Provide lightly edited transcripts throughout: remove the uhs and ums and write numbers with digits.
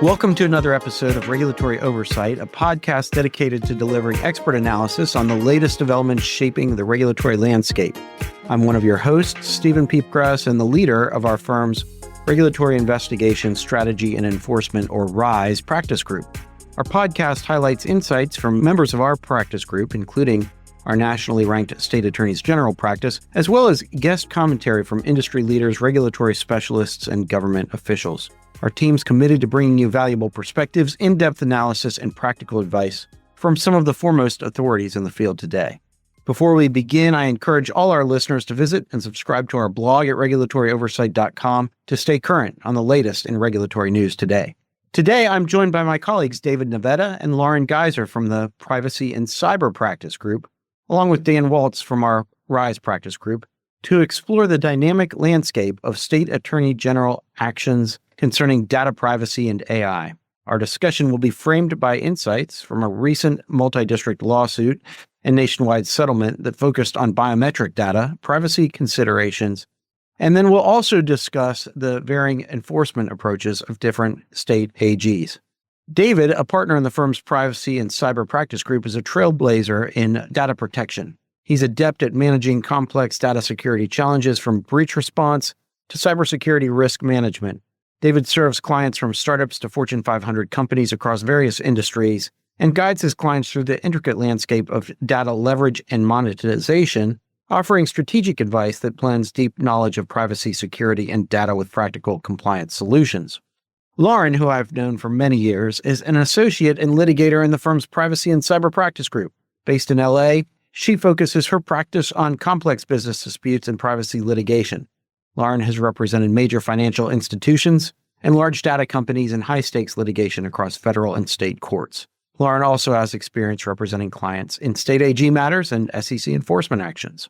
Welcome to another episode of Regulatory Oversight, a podcast dedicated to delivering expert analysis on the latest developments shaping the regulatory landscape. I'm one of your hosts, Stephen Piepgrass, and the leader of our firm's Regulatory Investigation, Strategy, and Enforcement, or RISE, practice group. Our podcast highlights insights from members of our practice group, including our nationally ranked state attorneys general practice, as well as guest commentary from industry leaders, regulatory specialists, and government officials. Our team's committed to bringing you valuable perspectives, in-depth analysis, and practical advice from some of the foremost authorities in the field today. Before we begin, I encourage all our listeners to visit and subscribe to our blog at regulatory-oversight.com to stay current on the latest in regulatory news today. Today, I'm joined by my colleagues David Navetta and Lauren Geiser from the Privacy and Cyber Practice Group, along with Dan Waltz from our RISE Practice Group, to explore the dynamic landscape of state attorney general actions concerning data privacy and AI. Our discussion will be framed by insights from a recent multi-district lawsuit and nationwide settlement that focused on biometric data, privacy considerations, and then we'll also discuss the varying enforcement approaches of different state AGs. David, a partner in the firm's Privacy and Cyber Practice Group, is a trailblazer in data protection. He's adept at managing complex data security challenges from breach response to cybersecurity risk management. David serves clients from startups to Fortune 500 companies across various industries and guides his clients through the intricate landscape of data leverage and monetization, offering strategic advice that blends deep knowledge of privacy, security, and data with practical compliance solutions. Lauren, who I've known for many years, is an associate and litigator in the firm's Privacy and Cyber Practice Group. Based in LA, she focuses her practice on complex business disputes and privacy litigation. Lauren has represented major financial institutions and large data companies in high-stakes litigation across federal and state courts. Lauren also has experience representing clients in state AG matters and SEC enforcement actions.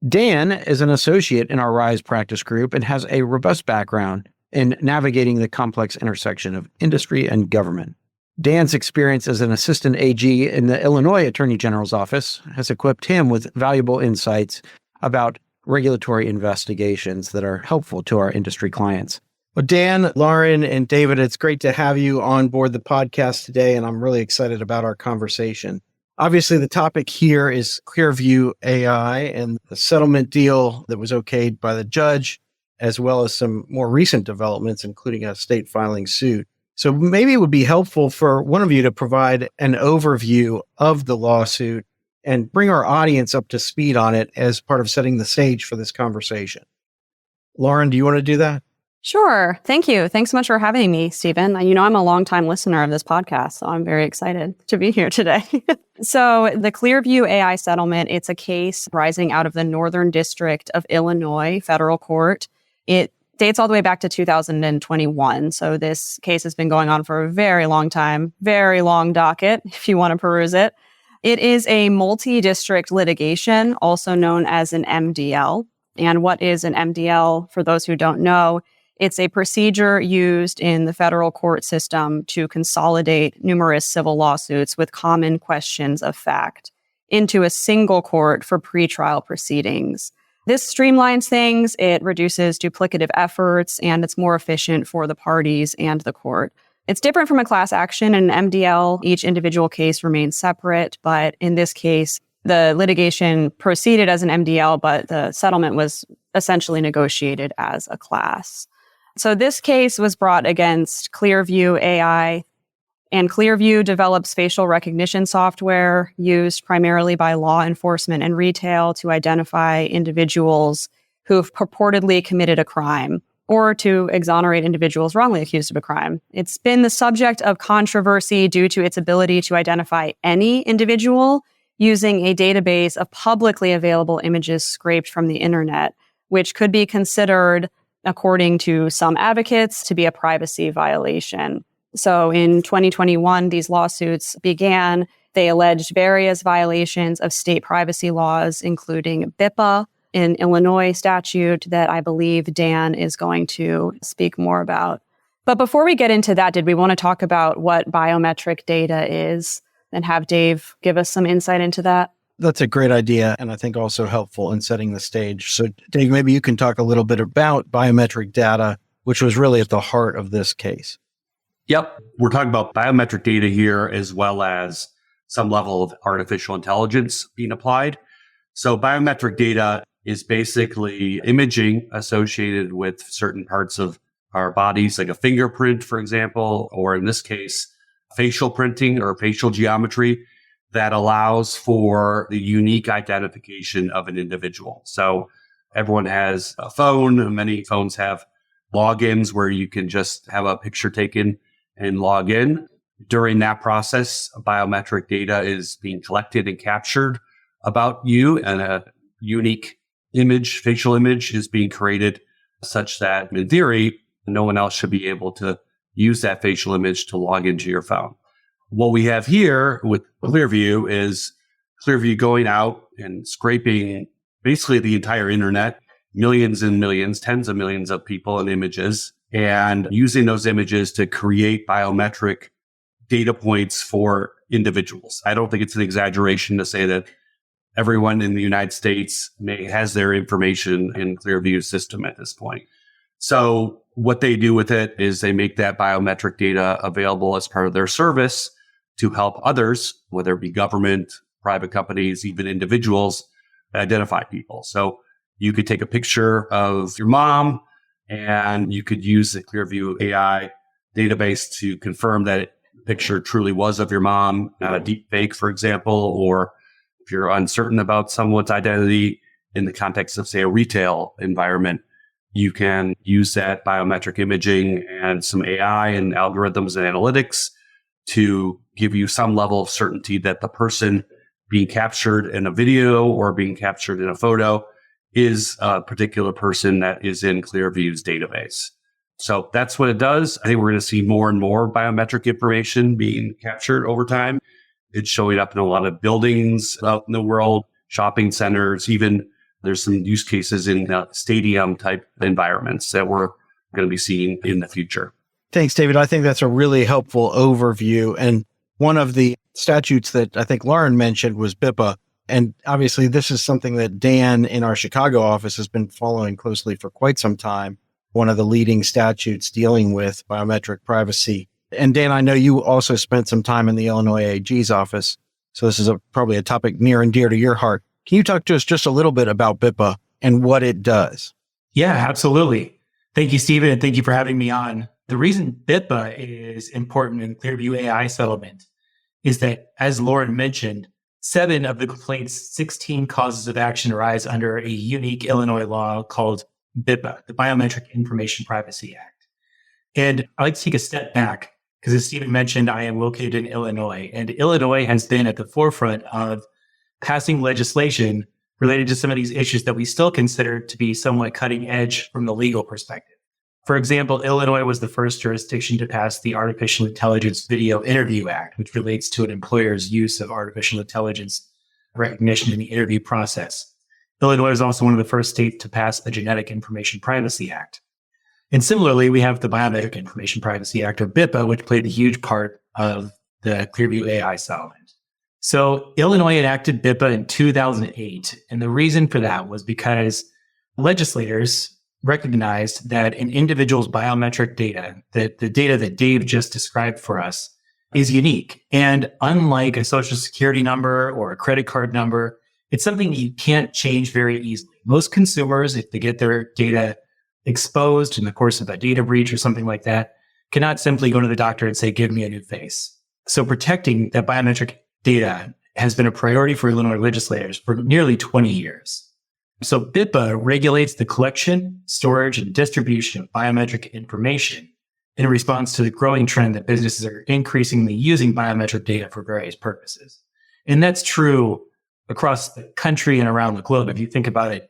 Dan is an associate in our RISE practice group and has a robust background in navigating the complex intersection of industry and government. Dan's experience as an assistant AG in the Illinois Attorney General's office has equipped him with valuable insights about regulatory investigations that are helpful to our industry clients. Well, Dan, Lauren, and David, it's great to have you on board the podcast today, and I'm really excited about our conversation. Obviously, the topic here is Clearview AI and the settlement deal that was okayed by the judge, as well as some more recent developments, including a state filing suit. So maybe it would be helpful for one of you to provide an overview of the lawsuit and bring our audience up to speed on it as part of setting the stage for this conversation. Lauren, do you want to do that? Sure. Thank you. Thanks so much for having me, Stephen. I'm a longtime listener of this podcast, so I'm very excited to be here today. So the Clearview AI settlement, it's a case rising out of the Northern District of Illinois Federal Court. It dates all the way back to 2021. So this case has been going on for a very long time, very long docket, if you want to peruse it. It is a multi-district litigation, also known as an MDL. And what is an MDL, for those who don't know? It's a procedure used in the federal court system to consolidate numerous civil lawsuits with common questions of fact into a single court for pretrial proceedings. This streamlines things, it reduces duplicative efforts, and it's more efficient for the parties and the court. It's different from a class action. In an MDL, each individual case remains separate, but in this case, the litigation proceeded as an MDL, but the settlement was essentially negotiated as a class. So this case was brought against Clearview AI, and Clearview develops facial recognition software used primarily by law enforcement and retail to identify individuals who've purportedly committed a crime, or to exonerate individuals wrongly accused of a crime. It's been the subject of controversy due to its ability to identify any individual using a database of publicly available images scraped from the internet, which could be considered, according to some advocates, to be a privacy violation. So in 2021, these lawsuits began. They alleged various violations of state privacy laws, including BIPA, in Illinois statute that I believe Dan is going to speak more about. But before we get into that, did we want to talk about what biometric data is and have Dave give us some insight into that? That's a great idea, and I think also helpful in setting the stage. So Dave, maybe you can talk a little bit about biometric data, which was really at the heart of this case. Yep. We're talking about biometric data here as well as some level of artificial intelligence being applied. So biometric data is basically imaging associated with certain parts of our bodies, like a fingerprint, for example, or in this case, facial printing or facial geometry that allows for the unique identification of an individual. So everyone has a phone. Many phones have logins where you can just have a picture taken and log in. During that process, biometric data is being collected and captured about you, and a unique image, facial image, is being created such that, in theory, no one else should be able to use that facial image to log into your phone. What we have here with Clearview is Clearview going out and scraping basically the entire internet, millions and millions, tens of millions of people and images, and using those images to create biometric data points for individuals. I don't think it's an exaggeration to say that everyone in the United States has their information in Clearview's system at this point. So what they do with it is they make that biometric data available as part of their service to help others, whether it be government, private companies, even individuals, identify people. So you could take a picture of your mom and you could use the Clearview AI database to confirm that picture truly was of your mom, not a deep fake, for example, or if you're uncertain about someone's identity in the context of, say, a retail environment, you can use that biometric imaging and some AI and algorithms and analytics to give you some level of certainty that the person being captured in a video or being captured in a photo is a particular person that is in Clearview's database. So that's what it does. I think we're going to see more and more biometric information being captured over time. It's showing up in a lot of buildings out in the world, shopping centers, even there's some use cases in stadium type environments that we're going to be seeing in the future. Thanks, David. I think that's a really helpful overview. And one of the statutes that I think Lauren mentioned was BIPA. And obviously, this is something that Dan in our Chicago office has been following closely for quite some time. One of the leading statutes dealing with biometric privacy. And Dan, I know you also spent some time in the Illinois AG's office. So this is probably a topic near and dear to your heart. Can you talk to us just a little bit about BIPA and what it does? Yeah, absolutely. Thank you, Stephen, and thank you for having me on. The reason BIPA is important in Clearview AI settlement is that, as Lauren mentioned, 7 of the complaint's 16 causes of action arise under a unique Illinois law called BIPA, the Biometric Information Privacy Act. And I'd like to take a step back because, as Stephen mentioned, I am located in Illinois, and Illinois has been at the forefront of passing legislation related to some of these issues that we still consider to be somewhat cutting edge from the legal perspective. For example, Illinois was the first jurisdiction to pass the Artificial Intelligence Video Interview Act, which relates to an employer's use of artificial intelligence recognition in the interview process. Illinois was also one of the first states to pass the Genetic Information Privacy Act. And similarly, we have the Biometric Information Privacy Act, or BIPA, which played a huge part of the Clearview AI settlement. So Illinois enacted BIPA in 2008. And the reason for that was because legislators recognized that an individual's biometric data, that the data that Dave just described for us, is unique. And unlike a social security number or a credit card number, it's something that you can't change very easily. Most consumers, if they get their data exposed in the course of a data breach or something like that, cannot simply go to the doctor and say, give me a new face. So protecting that biometric data has been a priority for Illinois legislators for nearly 20 years. So BIPA regulates the collection, storage, and distribution of biometric information in response to the growing trend that businesses are increasingly using biometric data for various purposes. And that's true across the country and around the globe. If you think about it,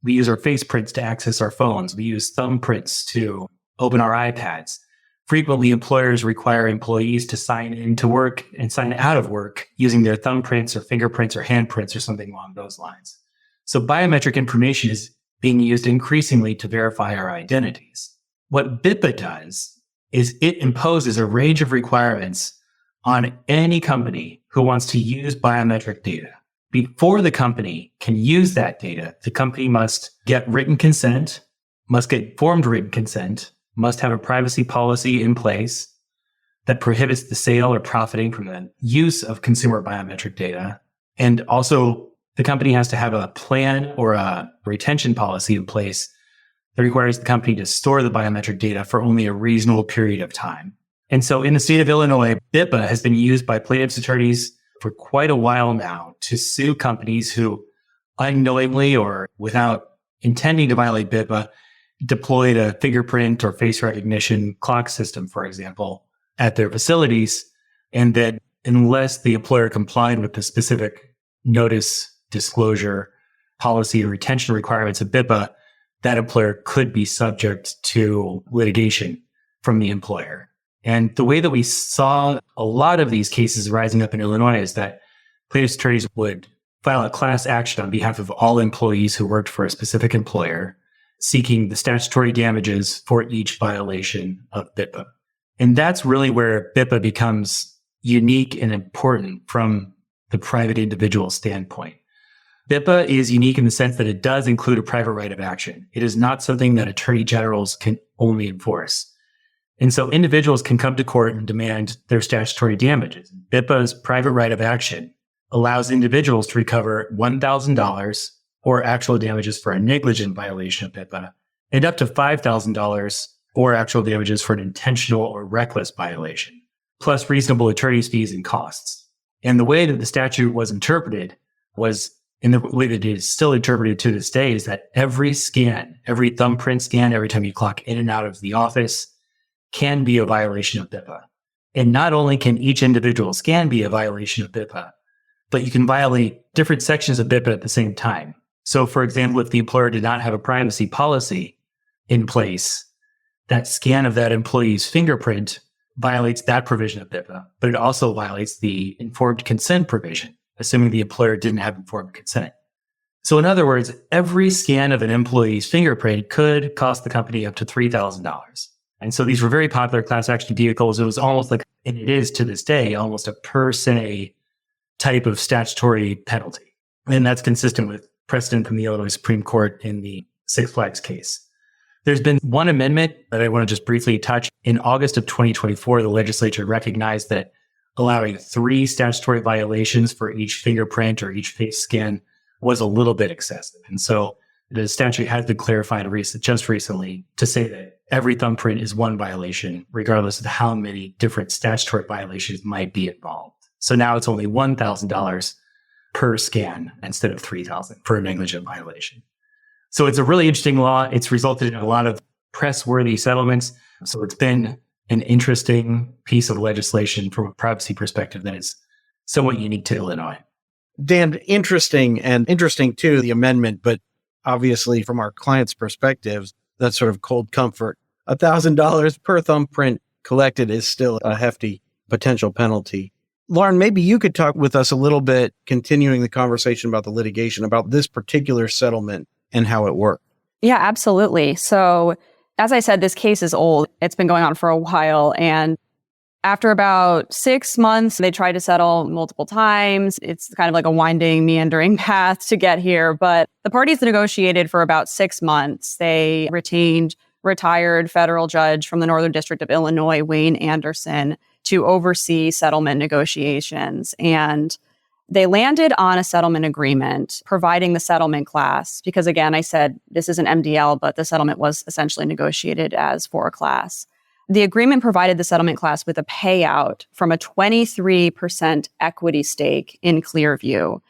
we use our face prints to access our phones. We use thumbprints to open our iPads. Frequently, employers require employees to sign in to work and sign out of work using their thumbprints or fingerprints or handprints or something along those lines. So biometric information is being used increasingly to verify our identities. What BIPA does is it imposes a range of requirements on any company who wants to use biometric data. Before the company can use that data, the company must get written consent, must get informed written consent, must have a privacy policy in place, that prohibits the sale or profiting from the use of consumer biometric data. And also, the company has to have a plan or a retention policy in place that requires the company to store the biometric data for only a reasonable period of time. And so in the state of Illinois, BIPA has been used by plaintiffs' attorneys for quite a while now to sue companies who unknowingly or without intending to violate BIPA deployed a fingerprint or face recognition clock system, for example, at their facilities, and that unless the employer complied with the specific notice, disclosure, policy, and retention requirements of BIPA, that employer could be subject to litigation from the employer. And the way that we saw a lot of these cases rising up in Illinois is that plaintiffs' attorneys would file a class action on behalf of all employees who worked for a specific employer, seeking the statutory damages for each violation of BIPA. And that's really where BIPA becomes unique and important from the private individual standpoint. BIPA is unique in the sense that it does include a private right of action. It is not something that attorney generals can only enforce. And so individuals can come to court and demand their statutory damages. BIPA's private right of action allows individuals to recover $1,000 or actual damages for a negligent violation of BIPA, and up to $5,000 or actual damages for an intentional or reckless violation, plus reasonable attorney's fees and costs. And the way that the statute was interpreted was, in the way that it is still interpreted to this day, is that every scan, every thumbprint scan, every time you clock in and out of the office can be a violation of BIPA. And not only can each individual scan be a violation of BIPA, but you can violate different sections of BIPA at the same time. So, for example, if the employer did not have a privacy policy in place, that scan of that employee's fingerprint violates that provision of BIPA, but it also violates the informed consent provision, assuming the employer didn't have informed consent. So in other words, every scan of an employee's fingerprint could cost the company up to $3,000. And so these were very popular class action vehicles. It was almost like, and it is to this day, almost a per se type of statutory penalty. And that's consistent with precedent from the Illinois Supreme Court in the Six Flags case. There's been one amendment that I want to just briefly touch. In August of 2024, the legislature recognized that allowing 3 statutory violations for each fingerprint or each face scan was a little bit excessive. And so the statute has been clarified just recently to say that every thumbprint is one violation, regardless of how many different statutory violations might be involved. So now it's only $1,000 per scan instead of $3,000 for a negligent violation. So it's a really interesting law. It's resulted in a lot of press-worthy settlements. So it's been an interesting piece of legislation from a privacy perspective that is somewhat unique to Illinois. Dan, interesting too, the amendment, but obviously from our clients' perspectives, that's sort of cold comfort. $1,000 per thumbprint collected is still a hefty potential penalty. Lauren, maybe you could talk with us a little bit, continuing the conversation about the litigation, about this particular settlement and how it worked. Yeah, absolutely. So as I said, this case is old. It's been going on for a while. And after about 6 months, they tried to settle multiple times. It's kind of like a winding, meandering path to get here. But the parties negotiated for about 6 months. They retained retired federal judge from the Northern District of Illinois, Wayne Anderson, to oversee settlement negotiations. And they landed on a settlement agreement providing the settlement class, because again, I said this is an MDL, but the settlement was essentially negotiated as for a class. The agreement provided the settlement class with a payout from a 23% equity stake in Clearview.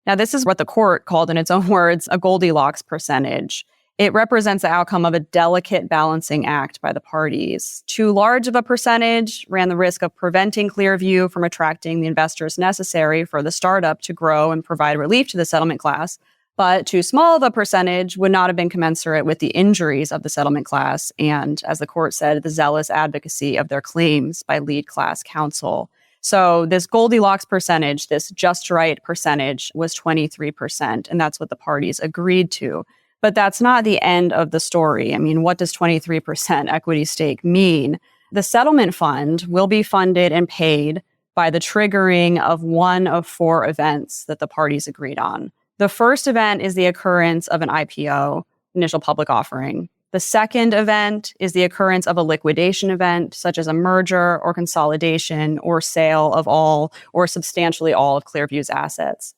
Now, this is what the court called, in its own words, a Goldilocks percentage. It represents the outcome of a delicate balancing act by the parties. Too large of a percentage ran the risk of preventing Clearview from attracting the investors necessary for the startup to grow and provide relief to the settlement class. But too small of a percentage would not have been commensurate with the injuries of the settlement class and, as the court said, the zealous advocacy of their claims by lead class counsel. So this Goldilocks percentage, this just right percentage, was 23%, and that's what the parties agreed to. But that's not the end of the story. I mean, what does 23% equity stake mean? The settlement fund will be funded and paid by the triggering of one of 4 events that the parties agreed on. The first event is the occurrence of an IPO, initial public offering. The second event is the occurrence of a liquidation event, such as a merger or consolidation or sale of all or substantially all of Clearview's assets.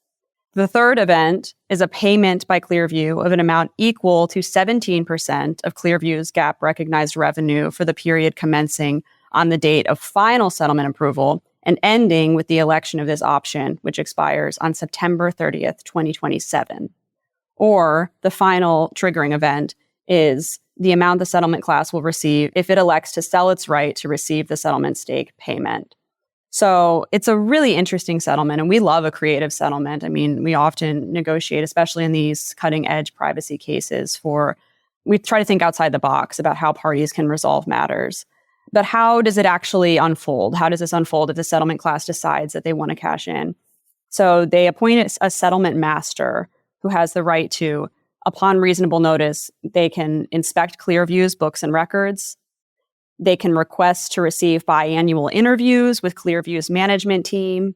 The third event is a payment by Clearview of an amount equal to 17% of Clearview's GAAP recognized revenue for the period commencing on the date of final settlement approval and ending with the election of this option, which expires on September 30th, 2027. Or the final triggering event is the amount the settlement class will receive if it elects to sell its right to receive the settlement stake payment. So it's a really interesting settlement, and we love a creative settlement. I mean, we often negotiate, especially in these cutting-edge privacy cases, we try to think outside the box about how parties can resolve matters. But how does it actually unfold? How does this unfold if the settlement class decides that they want to cash in? So they appoint a settlement master who has the right to, upon reasonable notice, they can inspect Clearview's books and records. They can request to receive biannual interviews with Clearview's management team,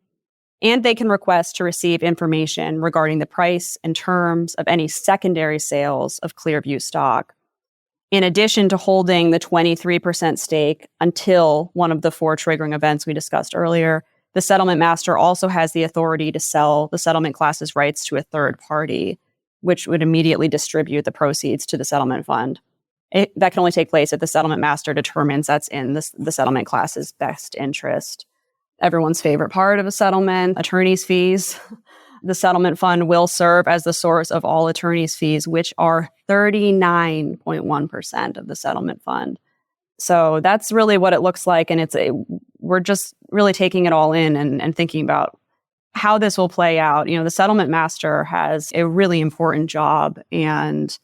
and they can request to receive information regarding the price and terms of any secondary sales of Clearview stock. In addition to holding the 23% stake until one of the 4 triggering events we discussed earlier, the settlement master also has the authority to sell the settlement class's rights to a third party, which would immediately distribute the proceeds to the settlement fund. That can only take place if the settlement master determines that's in the settlement class's best interest. Everyone's favorite part of a settlement, attorney's fees. The settlement fund will serve as the source of all attorney's fees, which are 39.1% of the settlement fund. So that's really what it looks like. And we're just really taking it all in and thinking about how this will play out. The settlement master has a really important job and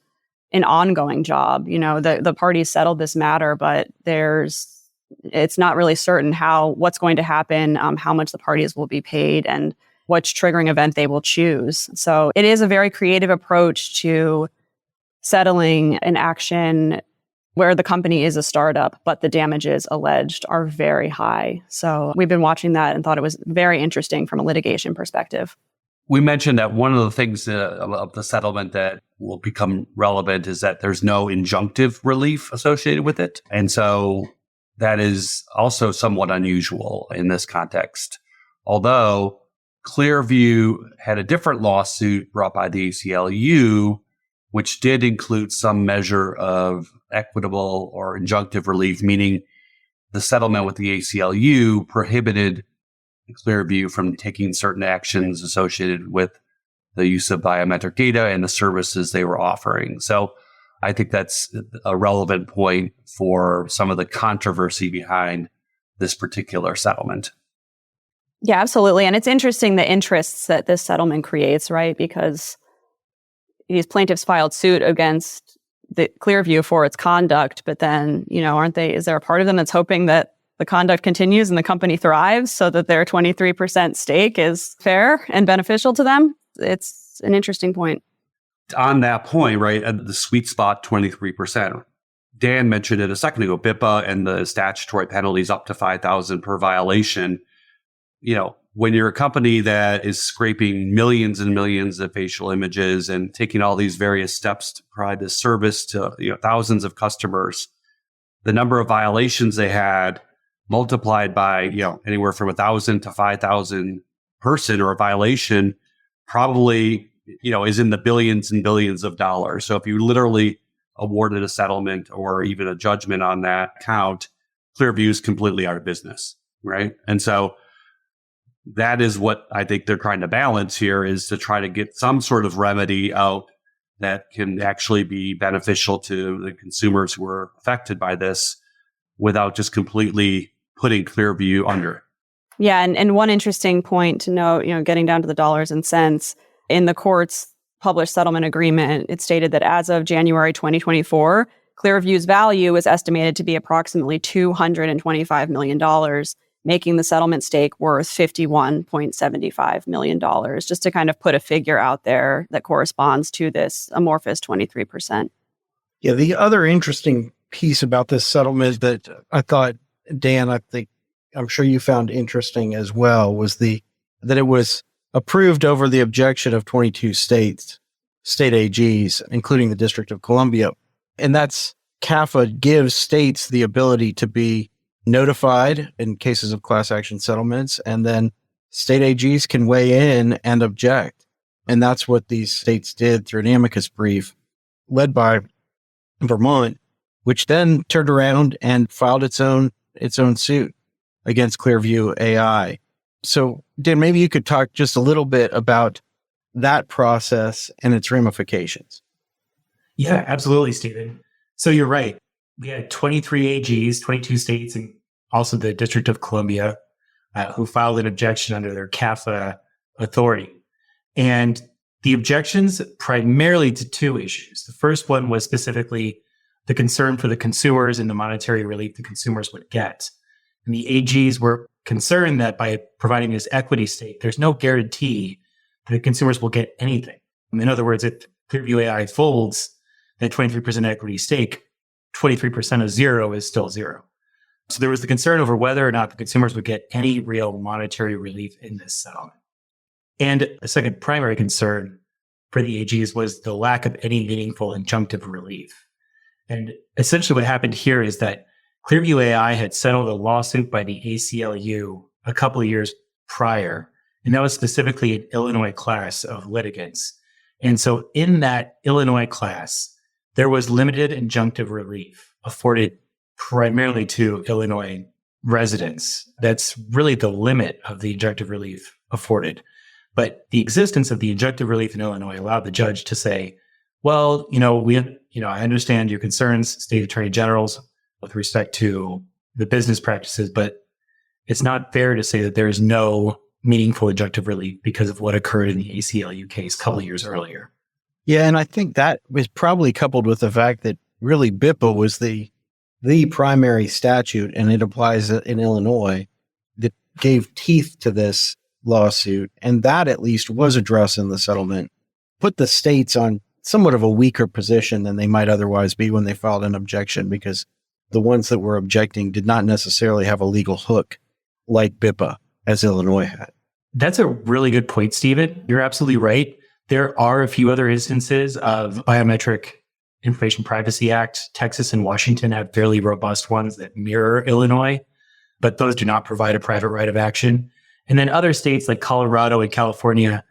an ongoing job. The parties settled this matter, but it's not really certain what's going to happen, how much the parties will be paid, and which triggering event they will choose. So it is a very creative approach to settling an action where the company is a startup, but the damages alleged are very high. So we've been watching that and thought it was very interesting from a litigation perspective. We mentioned that one of the things of the settlement that will become relevant is that there's no injunctive relief associated with it. And so that is also somewhat unusual in this context. Although Clearview had a different lawsuit brought by the ACLU, which did include some measure of equitable or injunctive relief, meaning the settlement with the ACLU prohibited Clearview from taking certain actions associated with the use of biometric data and the services they were offering. So I think that's a relevant point for some of the controversy behind this particular settlement. Yeah, absolutely. And it's interesting the interests that this settlement creates, right? Because these plaintiffs filed suit against the Clearview for its conduct, but then, is there a part of them that's hoping that the conduct continues and the company thrives so that their 23% stake is fair and beneficial to them? It's an interesting point. On that point, right, at the sweet spot, 23%. Dan mentioned it a second ago, BIPA and the statutory penalties up to $5,000 per violation. When you're a company that is scraping millions and millions of facial images and taking all these various steps to provide this service to thousands of customers, the number of violations they had multiplied by anywhere from 1,000 to 5,000 person or a violation probably is in the billions and billions of dollars. So if you literally awarded a settlement or even a judgment on that count, Clearview is completely out of business, right? And so that is what I think they're trying to balance here, is to try to get some sort of remedy out that can actually be beneficial to the consumers who are affected by this without just completely putting Clearview under. Yeah, and one interesting point to note, getting down to the dollars and cents, in the court's published settlement agreement, it stated that as of January 2024, Clearview's value was estimated to be approximately $225 million, making the settlement stake worth $51.75 million, just to kind of put a figure out there that corresponds to this amorphous 23%. Yeah, the other interesting piece about this settlement that I thought, Dan, I'm sure you found interesting as well, was that it was approved over the objection of 22 state AGs, including the District of Columbia. And that's CAFA gives states the ability to be notified in cases of class action settlements, and then state AGs can weigh in and object. And that's what these states did through an amicus brief led by Vermont, which then turned around and filed its own suit against Clearview AI. So, Dan, maybe you could talk just a little bit about that process and its ramifications. Yeah, absolutely, Stephen. So you're right. We had 23 AGs, 22 states, and also the District of Columbia, who filed an objection under their CAFA authority. And the objections primarily to two issues. The first one was specifically the concern for the consumers and the monetary relief the consumers would get. And the AGs were concerned that by providing this equity stake, there's no guarantee that consumers will get anything. In other words, if Clearview AI folds that 23% equity stake, 23% of zero is still zero. So there was the concern over whether or not the consumers would get any real monetary relief in this settlement. And a second primary concern for the AGs was the lack of any meaningful injunctive relief. And essentially what happened here is that Clearview AI had settled a lawsuit by the ACLU a couple of years prior, and that was specifically an Illinois class of litigants. And so in that Illinois class, there was limited injunctive relief afforded primarily to Illinois residents. That's really the limit of the injunctive relief afforded. But the existence of the injunctive relief in Illinois allowed the judge to say, well, I understand your concerns, state attorney generals, with respect to the business practices, but it's not fair to say that there is no meaningful injunctive relief because of what occurred in the ACLU case a couple of years earlier. Yeah, and I think that was probably coupled with the fact that really BIPA was the primary statute, and it applies in Illinois, that gave teeth to this lawsuit. And that at least was addressed in the settlement, put the states on somewhat of a weaker position than they might otherwise be when they filed an objection, because the ones that were objecting did not necessarily have a legal hook like BIPA, as Illinois had. That's a really good point, Stephen. You're absolutely right. There are a few other instances of Biometric Information Privacy Act. Texas and Washington have fairly robust ones that mirror Illinois, but those do not provide a private right of action. And then other states like Colorado and California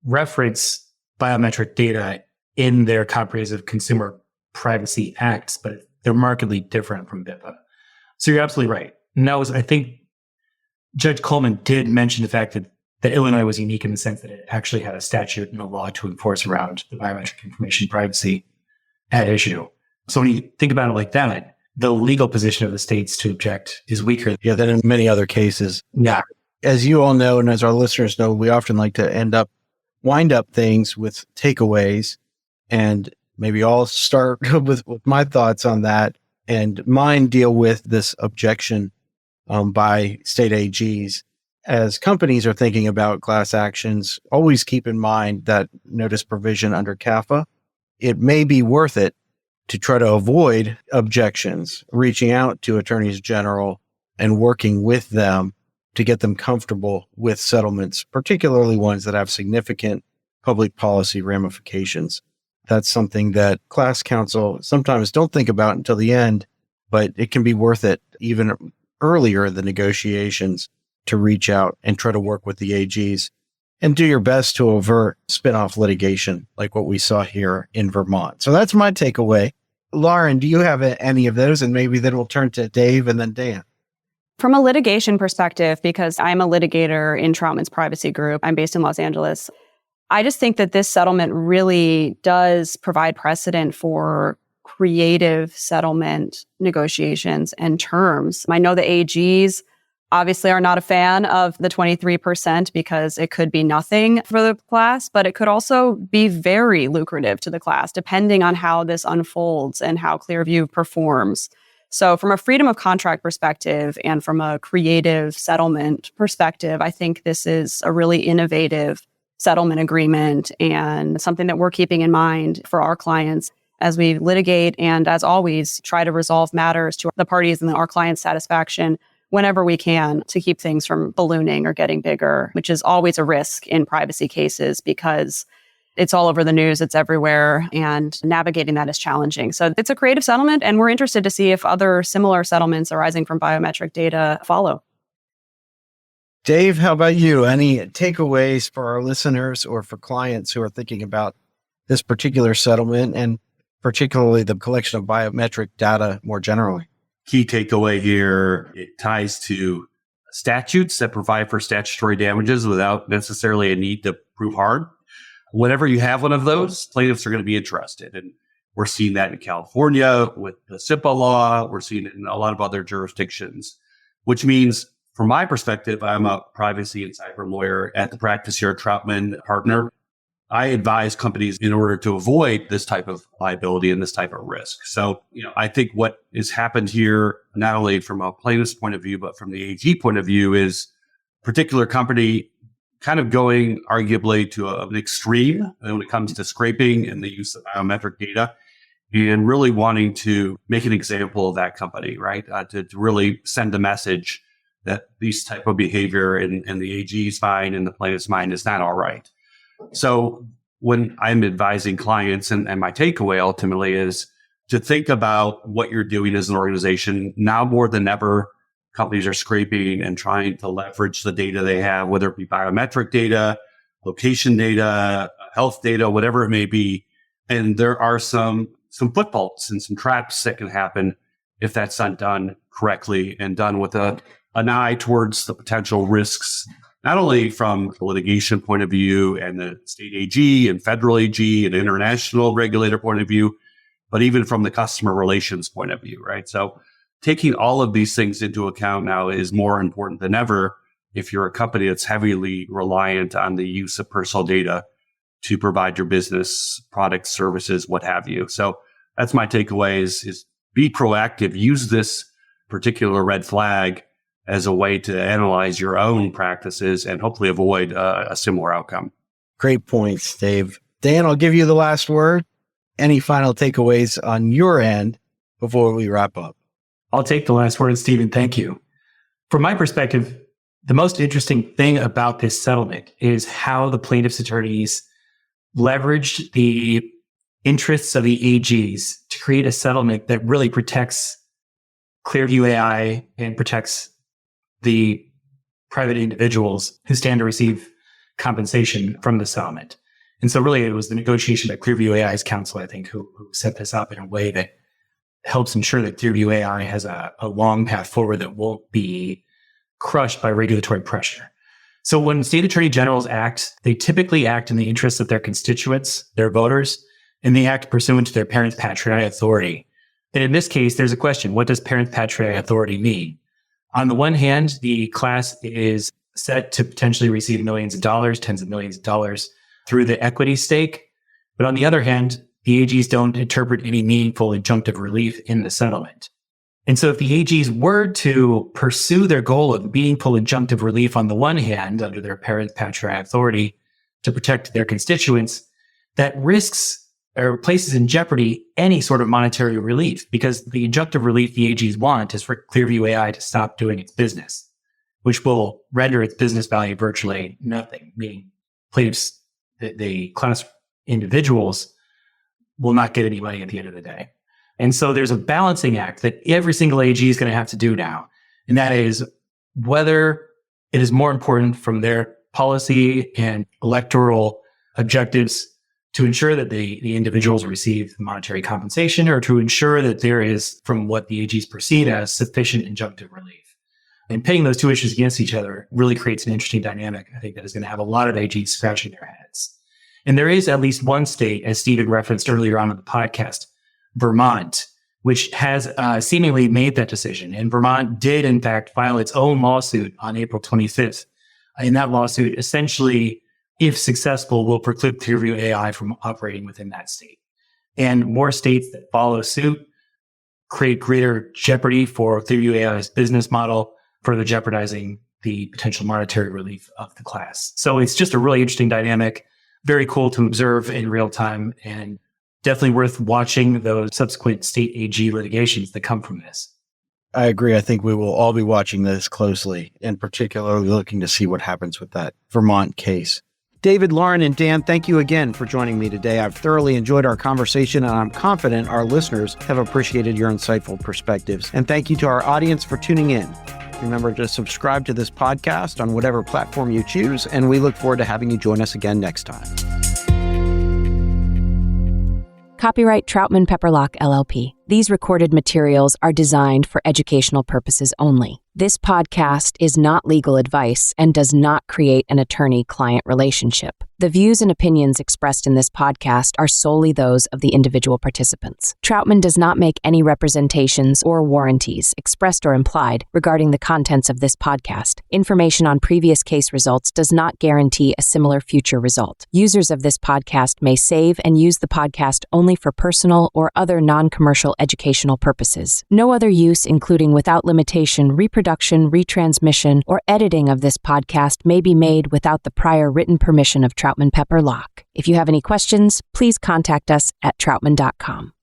reference biometric data in their comprehensive consumer privacy acts, but they're markedly different from BIPA. So you're absolutely right. And that was, I think, Judge Coleman did mention the fact that Illinois was unique in the sense that it actually had a statute and a law to enforce around the biometric information privacy at issue. So when you think about it like that, the legal position of the states to object is weaker. Yeah, than in many other cases. Yeah. As you all know, and as our listeners know, we often like to wind up things with takeaways, and maybe I'll start with my thoughts on that. And mine deal with this objection by state AGs. As companies are thinking about class actions, always keep in mind that notice provision under CAFA. It may be worth it to try to avoid objections, reaching out to attorneys general and working with them to get them comfortable with settlements, particularly ones that have significant public policy ramifications. That's something that class counsel sometimes don't think about until the end, but it can be worth it even earlier in the negotiations to reach out and try to work with the AGs and do your best to avert spin-off litigation like what we saw here in Vermont. So that's my takeaway. Lauren, do you have any of those? And maybe then we'll turn to Dave and then Dan. From a litigation perspective, because I'm a litigator in Troutman's Privacy Group, I'm based in Los Angeles, I just think that this settlement really does provide precedent for creative settlement negotiations and terms. I know the AGs obviously are not a fan of the 23% because it could be nothing for the class, but it could also be very lucrative to the class depending on how this unfolds and how Clearview performs. So from a freedom of contract perspective and from a creative settlement perspective, I think this is a really innovative settlement agreement and something that we're keeping in mind for our clients as we litigate and, as always, try to resolve matters to the parties and our clients' satisfaction whenever we can to keep things from ballooning or getting bigger, which is always a risk in privacy cases because It's all over the news, it's everywhere, and navigating that is challenging. So it's a creative settlement, and we're interested to see if other similar settlements arising from biometric data follow. Dave, how about you? Any takeaways for our listeners or for clients who are thinking about this particular settlement and particularly the collection of biometric data more generally? Key takeaway here, it ties to statutes that provide for statutory damages without necessarily a need to prove hard. Whenever you have one of those, plaintiffs are going to be interested. And we're seeing that in California with the SIPA law. We're seeing it in a lot of other jurisdictions, which means, from my perspective, I'm a privacy and cyber lawyer at the practice here at Troutman Partner. I advise companies in order to avoid this type of liability and this type of risk. So, I think what has happened here, not only from a plaintiff's point of view, but from the AG point of view, is a particular company kind of going arguably to an extreme when it comes to scraping and the use of biometric data, and really wanting to make an example of that company, right? To really send a message that this type of behavior in the AG's mind and the plaintiff's mind is not all right. So when I'm advising clients, and my takeaway ultimately is to think about what you're doing as an organization. Now more than ever, companies are scraping and trying to leverage the data they have, whether it be biometric data, location data, health data, whatever it may be. And there are some footfaults and some traps that can happen if that's not done correctly and done with an eye towards the potential risks, not only from the litigation point of view and the state AG and federal AG and international regulator point of view, but even from the customer relations point of view, right? So taking all of these things into account now is more important than ever if you're a company that's heavily reliant on the use of personal data to provide your business products, services, what have you. So that's my takeaway is be proactive. Use this particular red flag as a way to analyze your own practices and hopefully avoid a similar outcome. Great points, Dave. Dan, I'll give you the last word. Any final takeaways on your end before we wrap up? I'll take the last word, Stephen. Thank you. From my perspective, the most interesting thing about this settlement is how the plaintiff's attorneys leveraged the interests of the AGs to create a settlement that really protects Clearview AI and protects the private individuals who stand to receive compensation from the settlement. And so really it was the negotiation by Clearview AI's counsel, I think, who set this up in a way that helps ensure that Clearview AI has a long path forward that won't be crushed by regulatory pressure. So when state attorney generals act, they typically act in the interests of their constituents, their voters, and they act pursuant to their parents' patriae authority. And in this case, there's a question: what does parents' patriae authority mean? On the one hand, the class is set to potentially receive millions of dollars, tens of millions of dollars through the equity stake. But on the other hand, the AGs don't interpret any meaningful injunctive relief in the settlement. And so if the AGs were to pursue their goal of meaningful injunctive relief on the one hand, under their parents' patriae authority to protect their constituents, that risks or places in jeopardy any sort of monetary relief, because the injunctive relief the AGs want is for Clearview AI to stop doing its business, which will render its business value virtually nothing, meaning plaintiffs, the class individuals, will not get any money at the end of the day. And so there's a balancing act that every single AG is going to have to do now. And that is whether it is more important from their policy and electoral objectives to ensure that the individuals receive monetary compensation, or to ensure that there is, from what the AGs perceive as, sufficient injunctive relief. And pitting those two issues against each other really creates an interesting dynamic, I think, that is going to have a lot of AGs scratching their heads. And there is at least one state, as Stephen referenced earlier on in the podcast, Vermont, which has seemingly made that decision. And Vermont did, in fact, file its own lawsuit on April 25th. And that lawsuit essentially, if successful, will preclude Clearview AI from operating within that state. And more states that follow suit create greater jeopardy for Clearview AI's business model, further jeopardizing the potential monetary relief of the class. So it's just a really interesting dynamic. Very cool to observe in real time, and definitely worth watching those subsequent state AG litigations that come from this. I agree. I think we will all be watching this closely, and particularly looking to see what happens with that Vermont case. David, Lauren, and Dan, thank you again for joining me today. I've thoroughly enjoyed our conversation, and I'm confident our listeners have appreciated your insightful perspectives. And thank you to our audience for tuning in. Remember to subscribe to this podcast on whatever platform you choose, and we look forward to having you join us again next time. Copyright Troutman Pepperlock, LLP. These recorded materials are designed for educational purposes only. This podcast is not legal advice and does not create an attorney-client relationship. The views and opinions expressed in this podcast are solely those of the individual participants. Troutman does not make any representations or warranties, expressed or implied, regarding the contents of this podcast. Information on previous case results does not guarantee a similar future result. Users of this podcast may save and use the podcast only for personal or other non-commercial educational purposes. No other use, including without limitation, reproduction, retransmission, or editing of this podcast may be made without the prior written permission of Troutman Pepperlock. If you have any questions, please contact us at troutman.com.